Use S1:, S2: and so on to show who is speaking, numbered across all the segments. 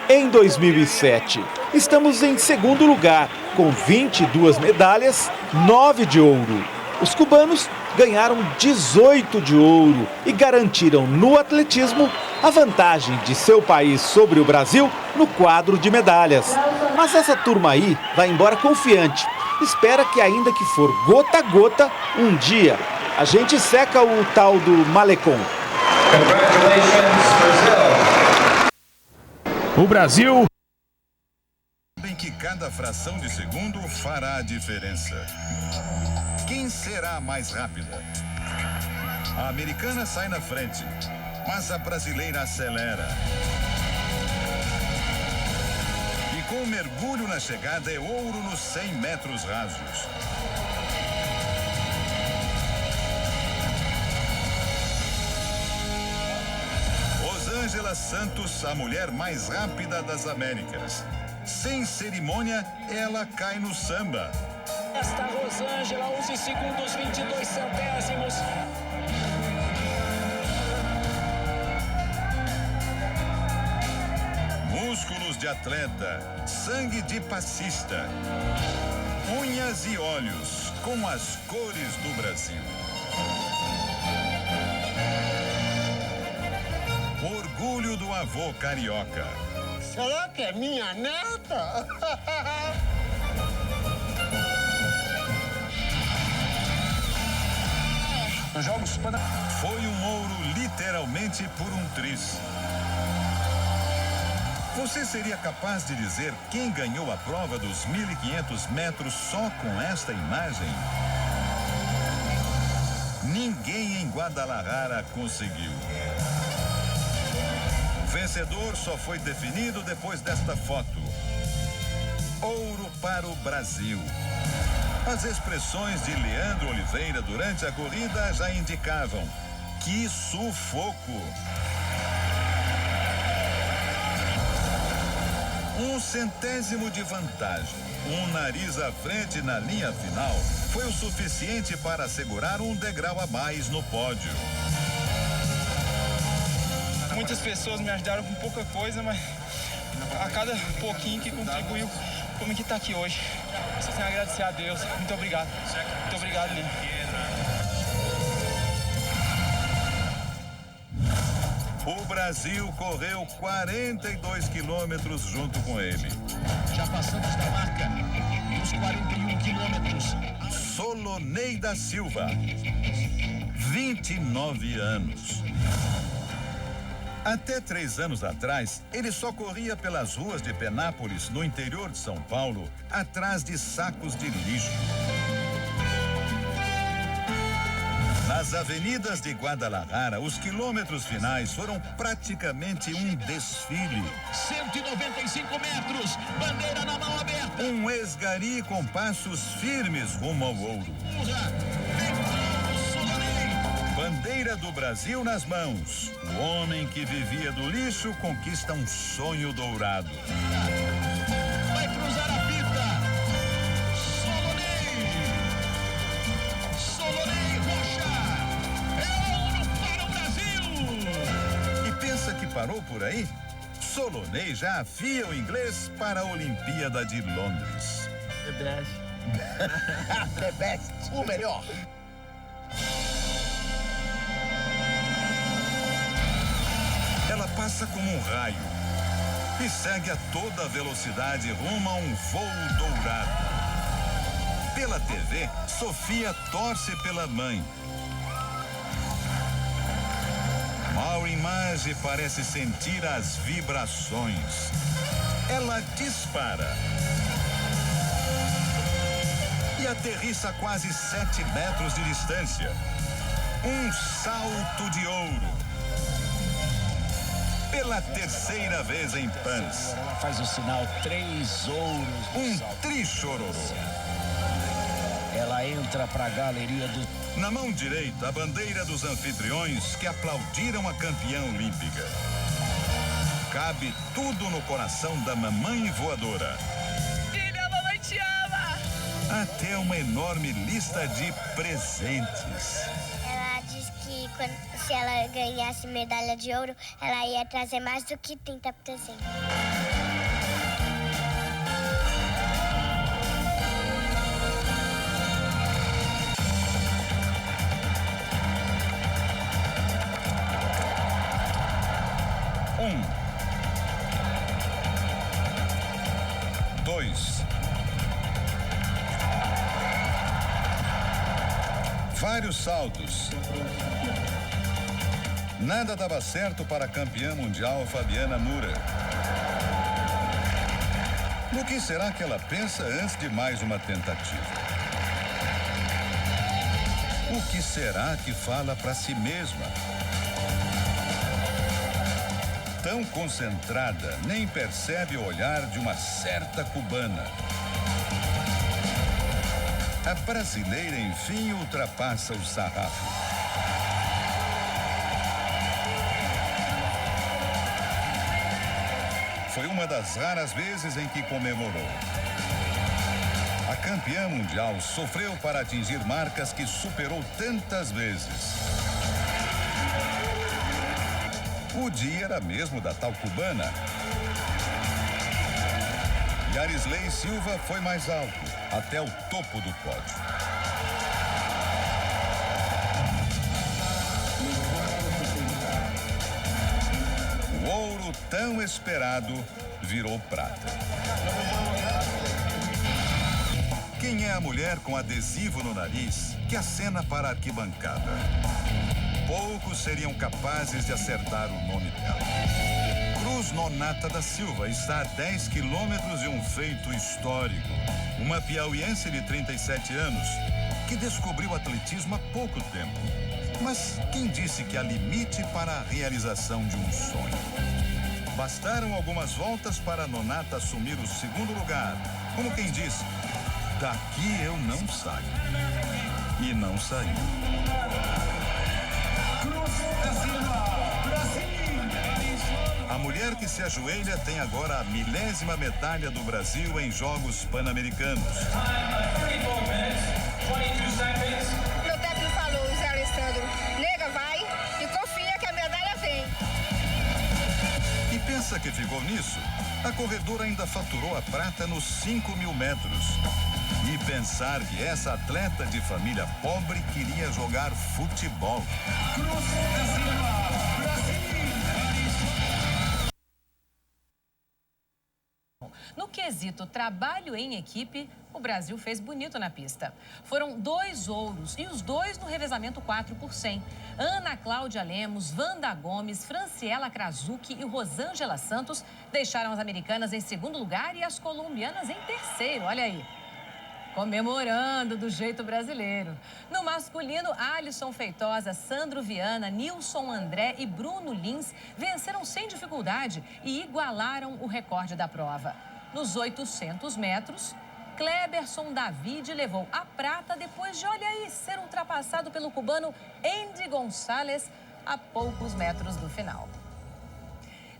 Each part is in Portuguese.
S1: em 2007. Estamos em segundo lugar, com 22 medalhas, 9 de ouro. Os cubanos ganharam 18 de ouro e garantiram no atletismo a vantagem de seu país sobre o Brasil no quadro de medalhas. Mas essa turma aí vai embora confiante. Espera que, ainda que for gota a gota, um dia a gente seca o tal do malecom.
S2: O Brasil...
S3: Em que cada fração de segundo fará a diferença. Quem será a mais rápida? A americana sai na frente, mas a brasileira acelera. E com o mergulho na chegada é ouro nos 100 metros rasos. Rosângela Santos, a mulher mais rápida das Américas. Sem cerimônia, ela cai no samba.
S4: Esta Rosângela, 11 segundos, 22 centésimos.
S3: Músculos de atleta, sangue de passista. Unhas e olhos com as cores do Brasil. Orgulho do avô carioca.
S5: Será que é minha neta?
S4: Nos Jogos
S3: Foi um ouro literalmente por um triz. Você seria capaz de dizer quem ganhou a prova dos 1.500 metros só com esta imagem? Ninguém em Guadalajara conseguiu. O vencedor só foi definido depois desta foto. Ouro para o Brasil. As expressões de Leandro Oliveira durante a corrida já indicavam: que sufoco! Um centésimo de vantagem, um nariz à frente na linha final, foi o suficiente para assegurar um degrau a mais no pódio.
S6: Muitas pessoas me ajudaram com pouca coisa, mas a cada pouquinho que contribuiu, como que está aqui hoje. Só tenho a agradecer a Deus. Muito obrigado. Muito obrigado mesmo.
S3: O Brasil correu 42 quilômetros junto com ele.
S4: Já passamos da marca dos 41 quilômetros.
S3: Solonei da Silva, 29 anos. Até 3 anos atrás, ele só corria pelas ruas de Penápolis, no interior de São Paulo, atrás de sacos de lixo. Nas avenidas de Guadalajara, os quilômetros finais foram praticamente um desfile.
S4: 195 metros, bandeira na mão aberta.
S3: Um esgari com passos firmes rumo ao ouro. Bandeira do Brasil nas mãos. O homem que vivia do lixo conquista um sonho dourado.
S4: Vai cruzar a fita. Solonei Rocha. É ouro para o Brasil.
S3: E pensa que parou por aí? Solonei já afia o inglês para a Olimpíada de Londres.
S6: The best.
S5: The best, o melhor.
S3: Ela passa como um raio e segue a toda velocidade rumo a um voo dourado. Pela TV, Sofia torce pela mãe. Maureen Maggi parece sentir as vibrações. Ela dispara e aterrissa a quase 7 metros de distância. Um salto de ouro. Pela terceira vez em Paris.
S4: Ela faz o sinal 3 ouros.
S3: Um trichororô.
S4: Ela entra para a galeria do...
S3: Na mão direita, a bandeira dos anfitriões que aplaudiram a campeã olímpica. Cabe tudo no coração da mamãe voadora.
S7: Filha, a mamãe te ama!
S3: Até uma enorme lista de presentes.
S8: Ela disse que se ela ganhasse medalha de ouro, ela ia trazer mais do que 30 presentes.
S3: 2. Vários saltos. Nada dava certo para a campeã mundial Fabiana Moura. No que será que ela pensa antes de mais uma tentativa? O que será que fala para si mesma? Tão concentrada, nem percebe o olhar de uma certa cubana. A brasileira, enfim, ultrapassa o sarrafo. Foi uma das raras vezes em que comemorou. A campeã mundial sofreu para atingir marcas que superou tantas vezes. O dia era mesmo da tal cubana. Yarisley Silva foi mais alto, até o topo do pódio. O ouro tão esperado virou prata. Quem é a mulher com adesivo no nariz que acena para a arquibancada? Poucos seriam capazes de acertar o nome dela. Cruz Nonata da Silva está a 10 quilômetros de um feito histórico. Uma piauiense de 37 anos que descobriu atletismo há pouco tempo. Mas quem disse que há limite para a realização de um sonho? Bastaram algumas voltas para a Nonata assumir o segundo lugar. Como quem diz, daqui eu não saio. E não saiu. A mulher que se ajoelha tem agora a 1000ª medalha do Brasil em Jogos Pan-Americanos.
S2: Meu técnico falou, Zé Alessandro, nega, vai e confia que a medalha vem.
S3: E pensa que ficou nisso? A corredora ainda faturou a prata nos 5.000 metros. E pensar que essa atleta de família pobre queria jogar futebol.
S9: No quesito trabalho em equipe, o Brasil fez bonito na pista. Foram 2 ouros e os 2 no revezamento 4x100. Ana Cláudia Lemos, Wanda Gomes, Franciela Krasucki e Rosângela Santos deixaram as americanas em segundo lugar e as colombianas em terceiro. Olha aí. Comemorando do jeito brasileiro. No masculino, Alisson Feitosa, Sandro Viana, Nilson André e Bruno Lins venceram sem dificuldade e igualaram o recorde da prova. Nos 800 metros, Kleberson David levou a prata depois de, olha aí, ser ultrapassado pelo cubano Andy Gonçalves a poucos metros do final.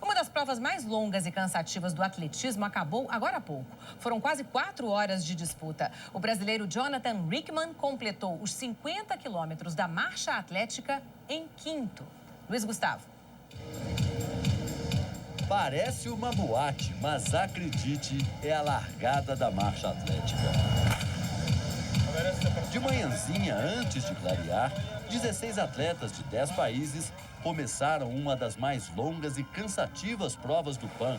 S9: Uma das provas mais longas e cansativas do atletismo acabou agora há pouco. Foram quase 4 horas de disputa. O brasileiro Jonathan Rickman completou os 50 quilômetros da marcha atlética em quinto. Luiz Gustavo.
S10: Parece uma boate, mas acredite, é a largada da marcha atlética. De manhãzinha, antes de clarear, 16 atletas de 10 países começaram uma das mais longas e cansativas provas do PAN,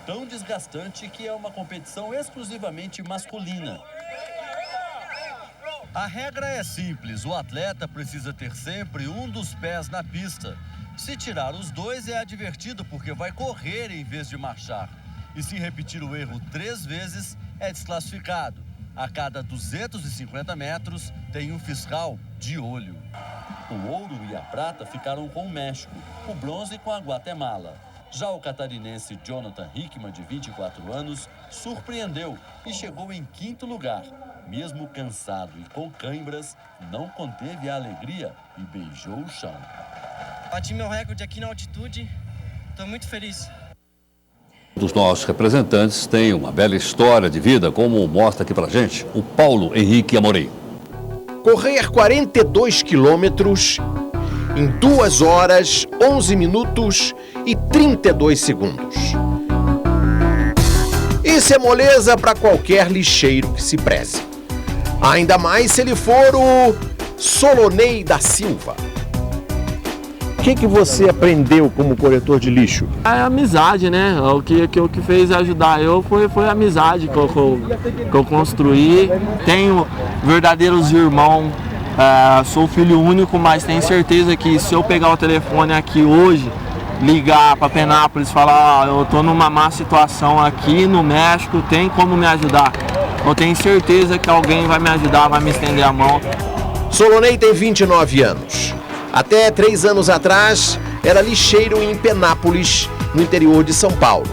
S10: tão desgastante que é uma competição exclusivamente masculina. A regra é simples, o atleta precisa ter sempre um dos pés na pista. Se tirar os 2 é advertido porque vai correr em vez de marchar. E se repetir o erro 3 vezes, é desclassificado. A cada 250 metros tem um fiscal de olho. O ouro e a prata ficaram com o México, o bronze com a Guatemala. Já o catarinense Jonathan Hickman, de 24 anos, surpreendeu e chegou em quinto lugar. Mesmo cansado e com cãibras, não conteve a alegria e beijou o chão.
S6: Bati meu recorde aqui na altitude, estou muito feliz.
S11: Dos nossos representantes tem uma bela história de vida, como mostra aqui pra gente o Paulo Henrique Amorim.
S12: Correr 42 quilômetros em 2 horas, 11 minutos e 32 segundos. Isso é moleza para qualquer lixeiro que se preze. Ainda mais se ele for o Solonei da Silva. que você aprendeu como coletor de lixo?
S13: É amizade, né? O que fez ajudar eu foi a amizade que eu construí. Tenho verdadeiros irmãos, sou filho único, mas tenho certeza que se eu pegar o telefone aqui hoje, ligar para Penápolis e falar, eu tô numa má situação aqui no México, tem como me ajudar? Eu tenho certeza que alguém vai me ajudar, vai me estender a mão.
S12: Solonei tem 29 anos. Até 3 anos atrás, era lixeiro em Penápolis, no interior de São Paulo.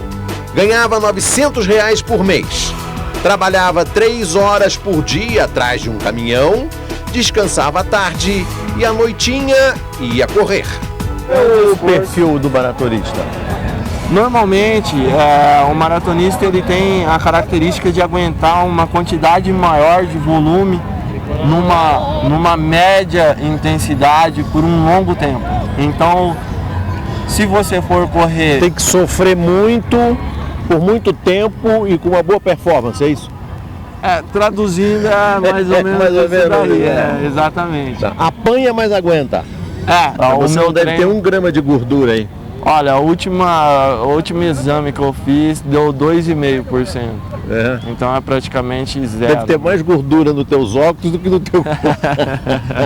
S12: Ganhava R$900 por mês. Trabalhava 3 horas por dia atrás de um caminhão, descansava à tarde e à noitinha ia correr. Qual o perfil do maratonista?
S13: Normalmente, o maratonista ele tem a característica de aguentar uma quantidade maior de volume numa média intensidade por um longo tempo. Então, se você for correr...
S12: Tem que sofrer muito, por muito tempo e com uma boa performance, é isso?
S13: Traduzindo mais ou menos isso daí, exatamente.
S12: Apanha, mas aguenta. Você não deve ter 1 grama de gordura aí.
S13: Olha, o último exame que eu fiz deu 2,5%. Então é praticamente zero.
S12: Deve ter mais gordura nos teus óculos do que no teu corpo.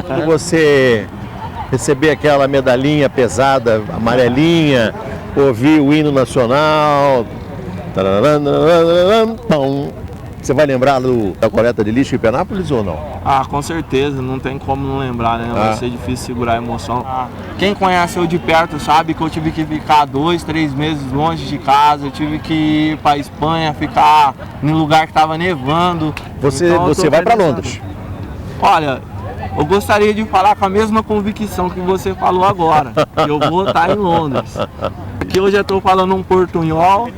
S12: Quando você receber aquela medalhinha pesada, amarelinha, ouvir o hino nacional, você vai lembrar da coleta de lixo em Penápolis ou não?
S13: Com certeza, não tem como não lembrar, né? Vai ser difícil segurar a emoção. Quem conhece eu de perto sabe que eu tive que ficar 2, 3 meses longe de casa, eu tive que ir para Espanha, ficar em lugar que estava nevando.
S12: Você vai para Londres?
S13: Olha, eu gostaria de falar com a mesma convicção que você falou agora, que eu vou estar em Londres. Aqui eu já estou falando um portunhol.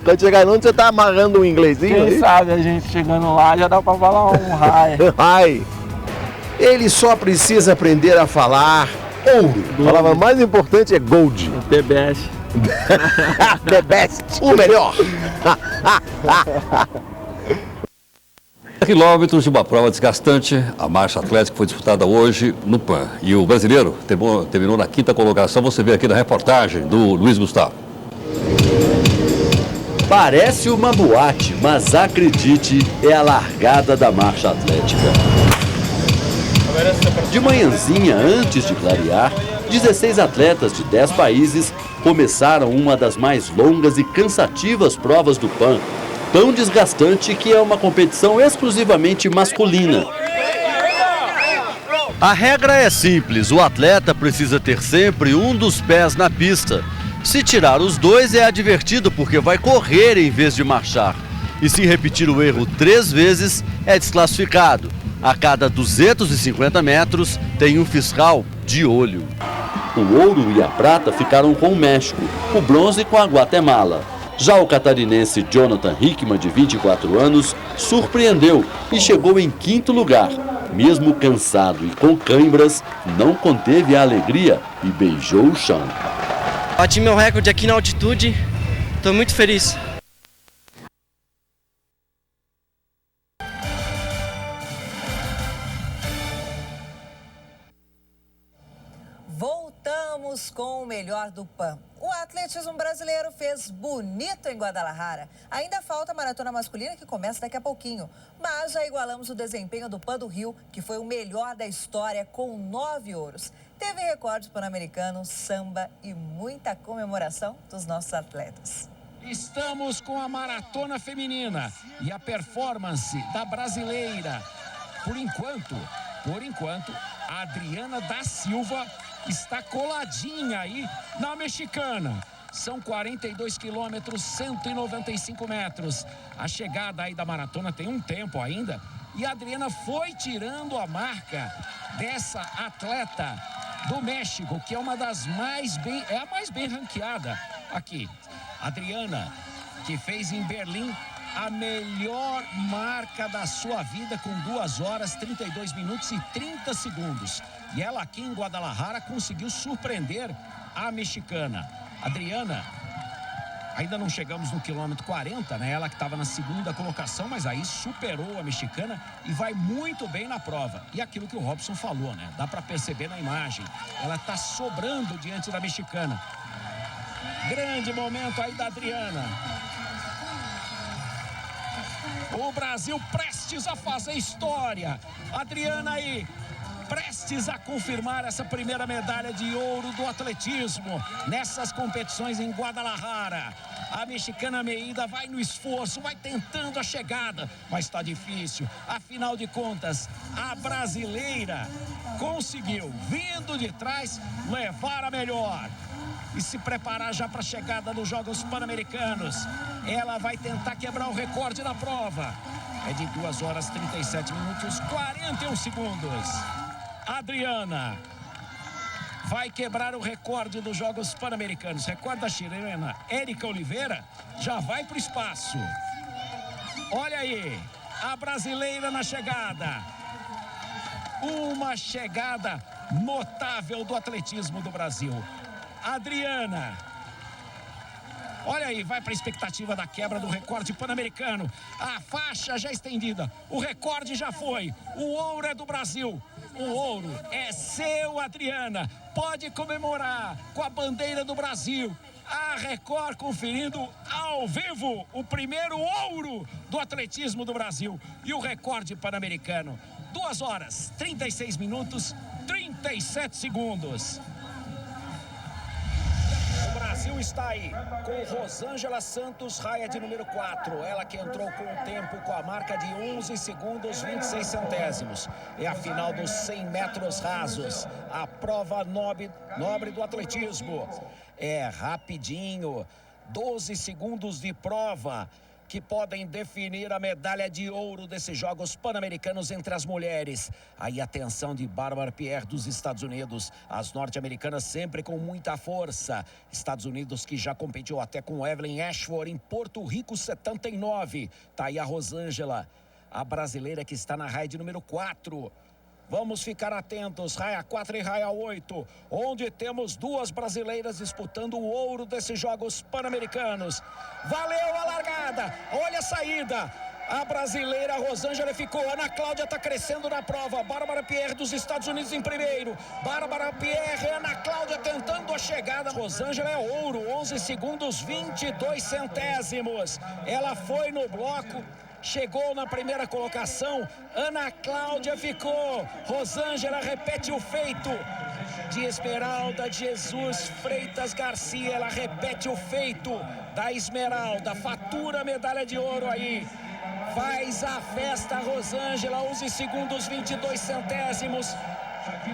S12: Quando chegar em Londres, você está amarrando um inglesinho?
S13: Quem sabe a gente chegando lá já dá para falar um
S12: hi. Ele só precisa aprender a falar ouro. A palavra mais importante é gold.
S13: The best.
S12: The best. O melhor.
S11: Quilômetros de uma prova desgastante, a marcha atlética foi disputada hoje no PAN. E o brasileiro terminou na 5ª colocação. Você vê aqui na reportagem do Luiz Gustavo.
S14: Parece uma boate, mas acredite, é a largada da marcha atlética. De manhãzinha, antes de clarear, 16 atletas de 10 países começaram uma das mais longas e cansativas provas do PAN. Tão desgastante que é uma competição exclusivamente masculina.
S10: A regra é simples, o atleta precisa ter sempre um dos pés na pista. Se tirar os dois é advertido porque vai correr em vez de marchar. E se repetir o erro 3 vezes, é desclassificado. A cada 250 metros tem um fiscal de olho.
S14: O ouro e a prata ficaram com o México, o bronze com a Guatemala. Já o catarinense Jonathan Hickman, de 24 anos, surpreendeu e chegou em 5º lugar. Mesmo cansado e com cãibras, não conteve a alegria e beijou o chão.
S15: Bati meu recorde aqui na altitude, estou muito feliz.
S16: Voltamos com o melhor do PAN. O atletismo brasileiro fez bonito em Guadalajara. Ainda falta a maratona masculina, que começa daqui a pouquinho. Mas já igualamos o desempenho do PAN do Rio, que foi o melhor da história, com 9 ouros. Teve recordes pan-americanos, samba e muita comemoração dos nossos atletas.
S4: Estamos com a maratona feminina e a performance da brasileira. Por enquanto, a Adriana da Silva está coladinha aí na mexicana. São 42 quilômetros, 195 metros. A chegada aí da maratona tem um tempo ainda. E a Adriana foi tirando a marca dessa atleta do México, que é uma das a mais bem ranqueada aqui. Adriana, que fez em Berlim a melhor marca da sua vida, com 2 horas, 32 minutos e 30 segundos. E ela aqui em Guadalajara conseguiu surpreender a mexicana. Adriana Ainda não chegamos no quilômetro 40, né? Ela que estava na segunda colocação, mas aí superou a mexicana e vai muito bem na prova. E aquilo que o Robson falou, né? Dá para perceber na imagem. Ela está sobrando diante da mexicana. Grande momento aí da Adriana. O Brasil prestes a fazer história. Adriana aí, prestes a confirmar essa primeira medalha de ouro do atletismo nessas competições em Guadalajara. A mexicana Meida vai no esforço, vai tentando a chegada, mas está difícil. Afinal de contas, a brasileira conseguiu, vindo de trás, levar a melhor e se preparar já para a chegada dos Jogos Pan-Americanos. Ela vai tentar quebrar o recorde da prova. É de 2 horas 37 minutos 41 segundos. Adriana vai quebrar o recorde dos Jogos Pan-Americanos. Recorde da chilena Érica Oliveira já vai para o espaço. Olha aí, a brasileira na chegada. Uma chegada notável do atletismo do Brasil. Adriana. Olha aí, vai para a expectativa da quebra do recorde pan-americano. A faixa já estendida. O recorde já foi. O ouro é do Brasil. O ouro é seu, Adriana. Pode comemorar com a bandeira do Brasil. A Record conferindo ao vivo o primeiro ouro do atletismo do Brasil. E o recorde pan-americano. 2 horas, 36 minutos, 37 segundos. O Brasil está aí com Rosângela Santos, raia de número 4. Ela que entrou com o tempo com a marca de 11 segundos 26 centésimos. É a final dos 100 metros rasos. A prova nobre do atletismo. É rapidinho. 12 segundos de prova que podem definir a medalha de ouro desses Jogos Pan-Americanos entre as mulheres. Aí a atenção de Bárbara Pierre dos Estados Unidos. As norte-americanas sempre com muita força. Estados Unidos que já competiu até com Evelyn Ashford em Porto Rico 79. Tá aí a Rosângela, a brasileira que está na raia de número 4. Vamos ficar atentos, raia 4 e raia 8, onde temos 2 brasileiras disputando o ouro desses Jogos Pan-Americanos. Valeu a largada, olha a saída. A brasileira Rosângela ficou, Ana Cláudia está crescendo na prova. Bárbara Pierre dos Estados Unidos em primeiro. Bárbara Pierre, Ana Cláudia tentando a chegada. Rosângela é ouro, 11 segundos 22 centésimos. Ela foi no bloco. Chegou na primeira colocação, Ana Cláudia ficou, Rosângela repete o feito de Esmeralda Jesus Freitas Garcia, ela repete o feito da Esmeralda, fatura a medalha de ouro aí, faz a festa Rosângela, 11 segundos 22 centésimos,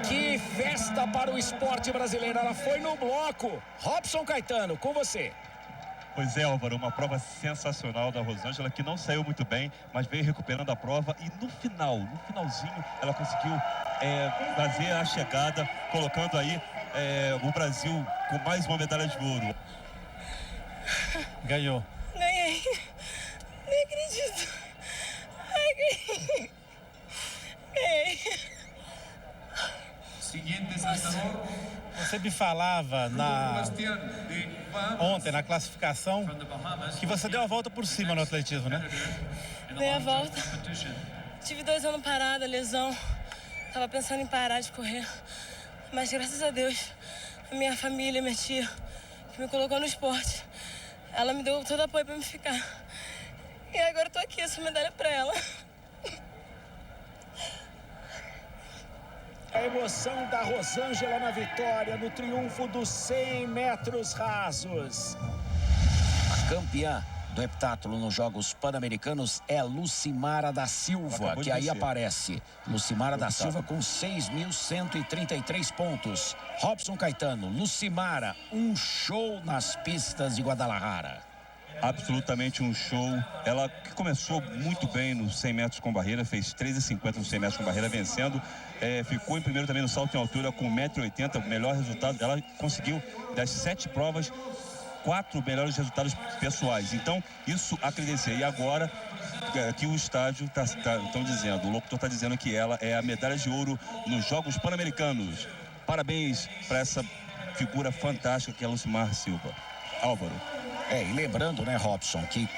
S4: que festa para o esporte brasileiro, ela foi no bloco. Robson Caetano, com você.
S17: Pois é, Álvaro, uma prova sensacional da Rosângela, que não saiu muito bem, mas veio recuperando a prova e no finalzinho, ela conseguiu fazer a chegada, colocando aí o Brasil com mais uma medalha de ouro.
S18: Ganhou.
S7: Ganhei. Nem acredito. Ai, ganhei. Ganhei.
S18: Você me falava ontem na classificação que você deu a volta por cima no atletismo, né?
S7: Dei a volta. Tive 2 anos parada, lesão. Tava pensando em parar de correr. Mas graças a Deus, a minha família, minha tia, que me colocou no esporte, ela me deu todo apoio pra me ficar. E agora eu tô aqui, essa medalha pra ela.
S4: A emoção da Rosângela na vitória, no triunfo dos 100 metros rasos. A campeã do heptátulo nos Jogos Pan-Americanos é Lucimara da Silva, que aí aparece. Lucimara da Silva com 6.133 pontos. Robson Caetano, Lucimara, um show nas pistas de Guadalajara.
S17: Absolutamente um show. Ela que começou muito bem nos 100 metros com barreira, fez 13,50 nos 100 metros com barreira, vencendo. Ficou em primeiro também no salto em altura com 1,80 m, o melhor resultado. Ela conseguiu, das 7 provas, 4 melhores resultados pessoais. Então, isso a credencia. E agora, que o estádio estão dizendo, o locutor está dizendo que ela é a medalha de ouro nos Jogos Pan-Americanos. Parabéns para essa figura fantástica que é a Lucimara Silva. Álvaro.
S19: E lembrando, né, Robson, que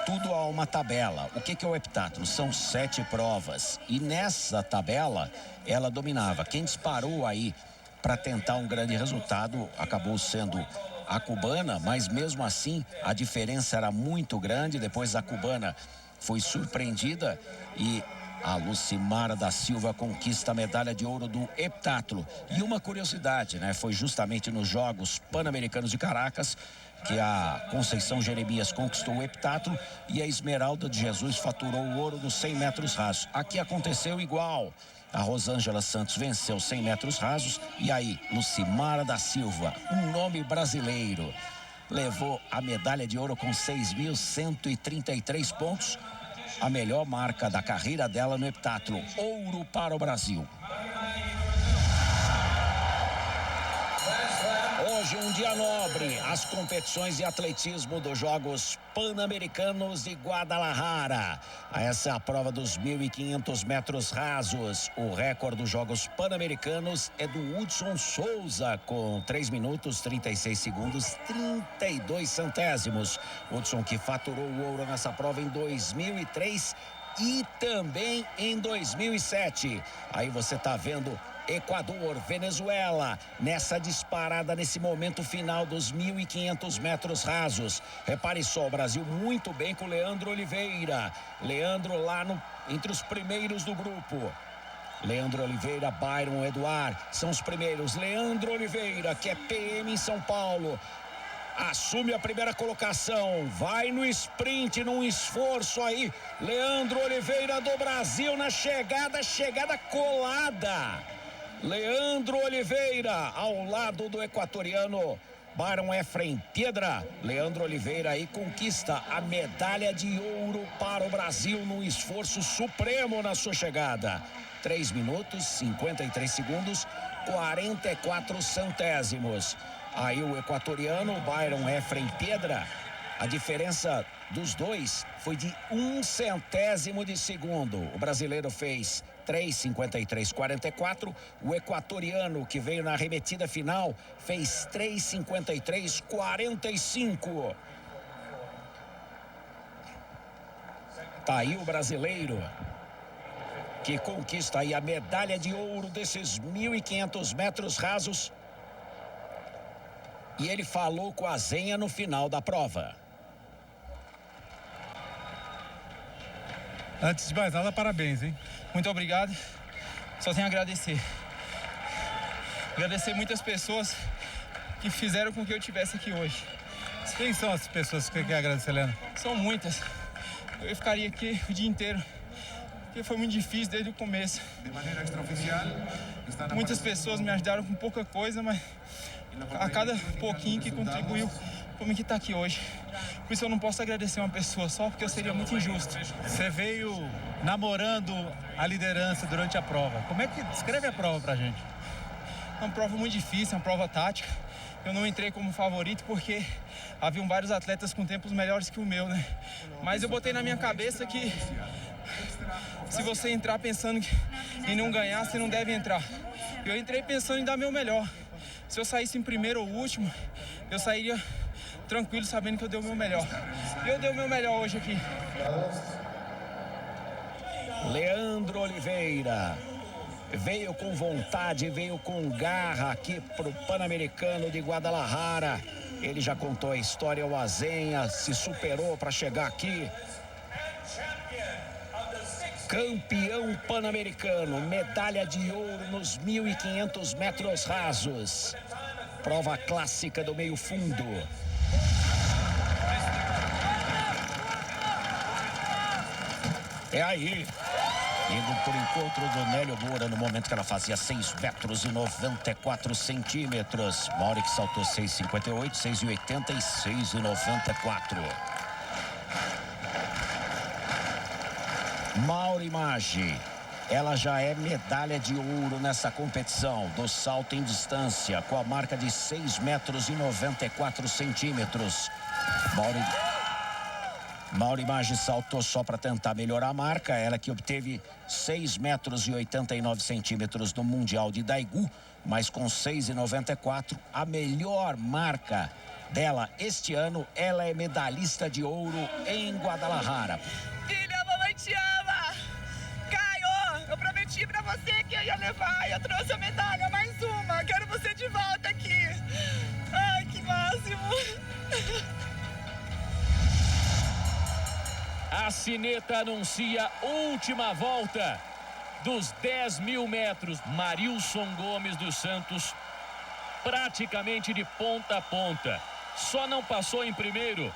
S19: tudo há uma tabela. O que é o heptatlo? São 7 provas. E nessa tabela, ela dominava. Quem disparou aí para tentar um grande resultado acabou sendo a cubana, mas mesmo assim a diferença era muito grande. Depois a cubana foi surpreendida e a Lucimara da Silva conquista a medalha de ouro do heptatlo. E uma curiosidade, né? Foi justamente nos Jogos Pan-Americanos de Caracas que a Conceição Jeremias conquistou o heptatlo e a Esmeralda de Jesus faturou o ouro nos 100 metros rasos. Aqui aconteceu igual. A Rosângela Santos venceu 100 metros rasos e aí Lucimara da Silva, um nome brasileiro, levou a medalha de ouro com 6.133 pontos, a melhor marca da carreira dela no heptatlo. Ouro para o Brasil. Hoje um dia nobre, as competições de atletismo dos Jogos Pan-Americanos de Guadalajara. Essa é a prova dos 1.500 metros rasos. O recorde dos Jogos Pan-Americanos é do Hudson Souza, com 3 minutos, 36 segundos, 32 centésimos. Hudson que faturou o ouro nessa prova em 2003 e também em 2007. Aí você está vendo Equador, Venezuela, nessa disparada nesse momento final dos 1.500 metros rasos. Repare só, o Brasil muito bem com Leandro Oliveira. Leandro lá entre os primeiros do grupo. Leandro Oliveira, Byron Eduard, são os primeiros. Leandro Oliveira, que é PM em São Paulo, assume a primeira colocação, vai no sprint, num esforço aí. Leandro Oliveira do Brasil na chegada colada. Leandro Oliveira ao lado do equatoriano Byron Efraim Piedra. Leandro Oliveira aí conquista a medalha de ouro para o Brasil num esforço supremo na sua chegada. 3 minutos, 53 segundos, 44 centésimos. Aí o equatoriano Byron Efraim Piedra, a diferença dos dois foi de 1 centésimo de segundo. O brasileiro fez 3:53:44. O equatoriano, que veio na arremetida final, fez 3:53:45. Tá aí o brasileiro que conquista aí a medalha de ouro desses 1.500 metros rasos. E ele falou com a Zenha no final da prova.
S18: Antes de mais nada, parabéns, hein?
S6: Muito obrigado. Só tenho a agradecer. Agradecer muitas pessoas que fizeram com que eu estivesse aqui hoje.
S18: Quem são as pessoas que você quer agradecer, Leandro?
S6: São muitas. Eu ficaria aqui o dia inteiro, porque foi muito difícil desde o começo. Muitas pessoas me ajudaram com pouca coisa, mas a cada pouquinho que contribuiu para mim que está aqui hoje. Por isso eu não posso agradecer uma pessoa só, porque eu seria muito injusto.
S18: Você veio namorando a liderança durante a prova. Como é que descreve a prova pra gente?
S6: É uma prova muito difícil, é uma prova tática. Eu não entrei como favorito porque haviam vários atletas com tempos melhores que o meu, né? Mas eu botei na minha cabeça que se você entrar pensando em não ganhar, você não deve entrar. Eu entrei pensando em dar meu melhor. Se eu saísse em primeiro ou último, eu sairia tranquilo sabendo que eu dei o meu melhor. E eu dei o meu melhor hoje aqui.
S19: Leandro Oliveira veio com vontade, veio com garra aqui pro Pan-Americano de Guadalajara. Ele já contou a história, o Azenha se superou para chegar aqui. Campeão pan-americano, medalha de ouro nos 1.500 metros rasos. Prova clássica do meio fundo. É aí, indo por encontro do Nélio Moura no momento que ela fazia 6,94 metros. Mauri que saltou 6,58, 6,80 e 6,94. Mauri Maggi, ela já é medalha de ouro nessa competição do salto em distância, com a marca de 6,94 metros. Mauri Maggi saltou só para tentar melhorar a marca, ela que obteve 6,89 metros no Mundial de Daegu, mas com 6,94, a melhor marca Dela, este ano, ela é medalhista de ouro em Guadalajara.
S7: Filha, a mamãe te ama! Caio, eu prometi pra você que eu ia levar. Eu trouxe a medalha, mais uma. Quero você de volta aqui. Ai, que máximo.
S4: A sineta anuncia última volta dos 10.000 metros. Marilson Gomes dos Santos, praticamente de ponta a ponta. Só não passou em primeiro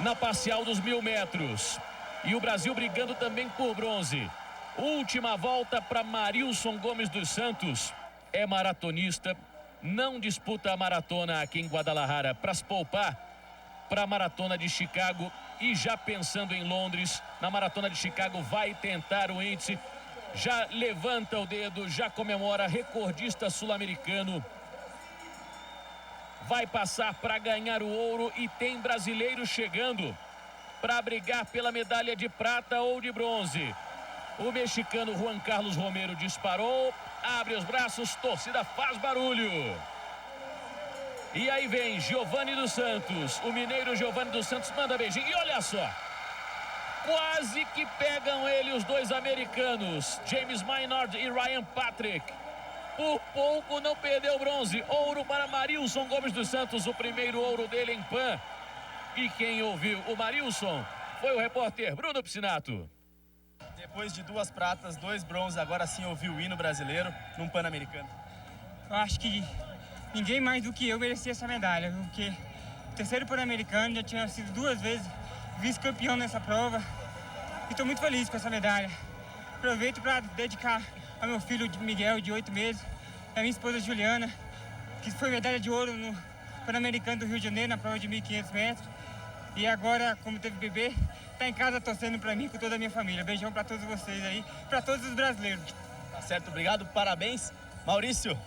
S4: na parcial dos 1.000 metros. E o Brasil brigando também por bronze. Última volta para Marilson Gomes dos Santos. É maratonista, não disputa a maratona aqui em Guadalajara para se poupar para a maratona de Chicago. E já pensando em Londres, na maratona de Chicago vai tentar o índice. Já levanta o dedo, já comemora, recordista sul-americano. Vai passar para ganhar o ouro e tem brasileiro chegando para brigar pela medalha de prata ou de bronze. O mexicano Juan Carlos Romero disparou, abre os braços, torcida faz barulho. E aí vem Giovanni dos Santos, o mineiro Giovanni dos Santos manda beijinho. E olha só, quase que pegam ele os dois americanos, James Maynard e Ryan Patrick. Por pouco não perdeu bronze. Ouro para Marilson Gomes dos Santos, o primeiro ouro dele em Pan. E quem ouviu o Marilson foi o repórter Bruno Piscinato.
S6: Depois de 2 pratas, 2 bronzes, agora sim ouviu o hino brasileiro num Pan-Americano.
S20: Eu acho que ninguém mais do que eu merecia essa medalha, porque o terceiro Pan-Americano, já tinha sido 2 vezes vice-campeão nessa prova. E estou muito feliz com essa medalha. Aproveito para dedicar ao meu filho Miguel, de 8 meses, e a minha esposa Juliana, que foi medalha de ouro no Pan-Americano do Rio de Janeiro, na prova de 1.500 metros. E agora, como teve bebê, tá em casa torcendo para mim com toda a minha família. Beijão para todos vocês aí, para todos os brasileiros.
S6: Tá certo, obrigado, parabéns. Maurício.